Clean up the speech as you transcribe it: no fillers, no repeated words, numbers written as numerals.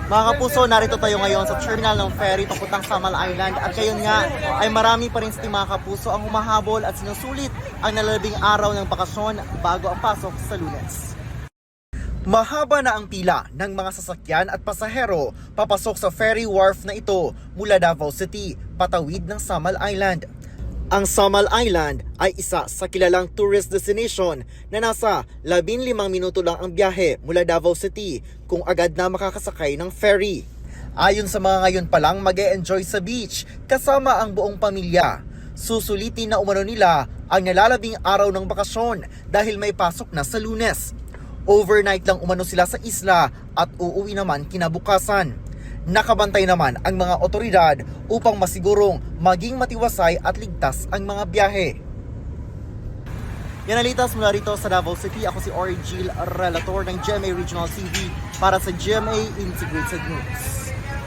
Mga kapuso, narito tayo ngayon sa terminal ng ferry papuntang Samal Island at ngayon nga ay marami pa rin sa mga kapuso ang humahabol at sinusulit ang nalalabing araw ng bakasyon bago ang pasok sa Lunes. Mahaba na ang pila ng mga sasakyan at pasahero papasok sa ferry wharf na ito mula Davao City, patawid ng Samal Island. Ang Samal Island ay isa sa kilalang tourist destination na nasa 15 minuto lang ang biyahe mula Davao City kung agad na makakasakay ng ferry. Ayon sa mga ngayon pa lang mag-e-enjoy sa beach kasama ang buong pamilya. Susulitin na umano nila ang nalalabing araw ng bakasyon dahil may pasok na sa Lunes. Overnight lang umano sila sa isla at uuwi naman kinabukasan. Nakabantay naman ang mga otoridad upang masigurong maging matiwasay at ligtas ang mga biyahe. Yan ang litas mula rito sa Davao City. Ako si Orgil Relator ng GMA Regional TV para sa GMA Integrated News.